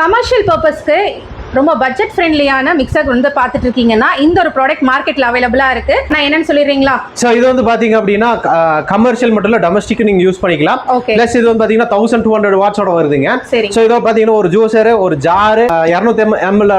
Commercial பர்பஸ்க்கு ரொம்ப budget ஃப்ரெண்ட்லியான mixer வந்து பார்த்துட்டு இருக்கீங்கன்னா இந்த ஒரு ப்ராடக்ட் மார்க்கெட்ல அவைலபிளா இருக்கு. நான் என்னன்னு சொல்லிடுறீங்களா? ஸோ இது வந்து பாத்தீங்க அப்படின்னா கமர்ஷியல் மட்டும் இல்ல டொமஸ்டிக் நீங்க யூஸ் பண்ணிக்கலாம். பிளஸ் இது வந்து பாத்தீங்கன்னா 1200 வாட்ஸோட வருதுங்க. ஸோ இதோ பாத்தீங்கன்னா ஒரு ஜூசர், ஒரு ஜாரு, 200 ml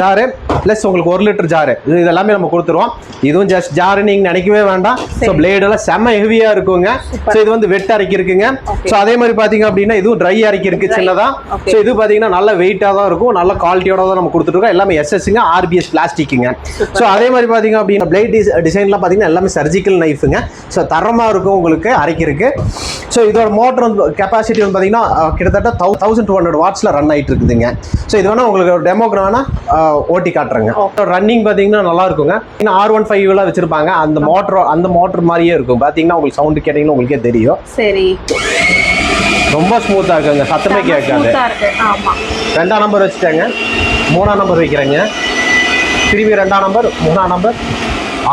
ஜாரு, பிளஸ் உங்களுக்கு 1 லிட்டர் ஜாரு, இது எல்லாமே நம்ம கொடுத்துருவோம். இதுவும் ஜஸ்ட் ஜாரு நீங்க நினைக்கவே வேண்டாம். ஸோ பிளேட் எல்லாம் செம்ம ஹெவியா இருக்குங்க. ஸோ இது வந்து வெட் அரைக்கி இருக்குங்க. ஸோ அதே மாதிரி பாத்தீங்க அப்படின்னா இதுவும் ட்ரை அரைக்கி இருக்கு சின்னதா. ஸோ இது பாத்தீங்கன்னா நல்ல வெயிட்டா தான் இருக்கும், நல்ல குவாலிட்டியோட நம்ம கொடுத்துருக்கோம். எல்லாமே எஸ்எஸ்ங்க, ஆர்பிஎஸ் பிளாஸ்டிக்குங்க. ஸோ அதே மாதிரி பாத்தீங்க அப்படின்னா பிளேட் டிசைன்லாம் பாத்தீங்கன்னா எல்லாமே சர்ஜிக்கல் நைஃபுங்க. ஸோ தரமா இருக்கும் உங்களுக்கு அரைக்கிறதுக்கு. ஸோ இதோட மோட்டர் வந்து கெப்பாசிட்டி வந்து பாத்தீங்கன்னா கிட்டத்தட்ட 1200 வாட்ஸ்ல ரன் ஆயிட்டு இருக்குதுங்க. ஸோ இது வேணா உங்களுக்கு டெமோக்கு வேணா ஓட்டி காட்டுறேங்க. ரன்னிங் பாத்தீங்கன்னா நல்லா இருக்குங்க. R15 எல்லாம் வச்சிருப்பாங்க. அந்த மோட்டர் மாதிரியே இருக்கும். பாத்தீங்கன்னா உங்களுக்கு சவுண்ட் கேட்டீங்கன்னா உங்களுக்கே தெரியும். சரி, ரொம்ப ஸ்மூத்தா இருக்குங்க, சத்தமே கேட்காது. 2ஆம் நம்பர் வச்சுட்டாங்க, 3ஆம் நம்பர் வைக்கிறேங்க, திரும்பி 2ஆம் நம்பர், 3ஆம் நம்பர்,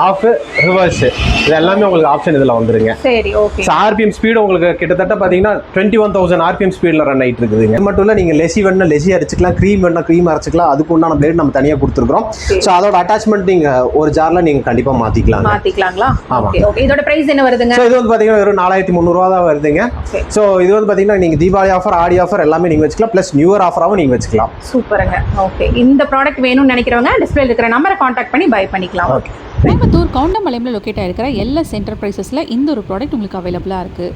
ஆஃப், ரிவர்ஸ், இது எல்லாமே உங்களுக்கு ஆப்ஷன் இதில் வந்துருங்க. சரி, ஓகே. ஆர்பிஎம் ஸ்பீடு உங்களுக்கு கிட்டத்தட்ட பார்த்தீங்கன்னா 21,000 ஆர்பிஎம் ஸ்பீடில் ரன் ஆகிட்டு இருக்குதுங்க. இது மட்டும் இல்லை, நீங்கள் லெசி வேணும்னா லெசி அரைச்சிக்கலாம், க்ரீம் வேணும்னா க்ரீம் அரைச்சிக்கலாம். அதுக்கு உண்டான பிளேட் நம்ம தனியாக கொடுத்துருக்கோம். ஸோ அதோட அட்டாச்மெண்ட் நீங்கள் ஒரு ஜாரில் நீங்கள் கண்டிப்பாக மாற்றிக்கலாங்களா? ஆமாம். ஓகே, இதோட பிரைஸ் என்ன வருதுங்க? ஸோ இது வந்து பார்த்தீங்கன்னா வெறும் 4300 தான் வருதுங்க. ஸோ இது வந்து பார்த்தீங்கன்னா நீங்கள் தீபாவளி ஆஃபர், ஆடி ஆஃபர் எல்லாமே நீங்கள் வச்சுக்கலாம். ப்ளஸ் நியூ இயர் ஆஃபராகவும் நீங்கள் வச்சுக்கலாம். சூப்பருங்க. ஓகே, இந்த ப்ராடக்ட் வேணும்னு நினைக்கிறவங்க டிஸ்பிளே இருக்கிற நம்பரை கான்டாக்ட் பண்ணி பை பண்ணிக்கலாம். கோயம்புத்தூர் கவுண்டமலையில் லொக்கேட் ஆகிருக்கிற எல்எஸ் என்டர்பிரைசஸில் இந்த ஒரு ப்ராடக்ட் உங்களுக்கு அவைலபிளாக இருக்குது.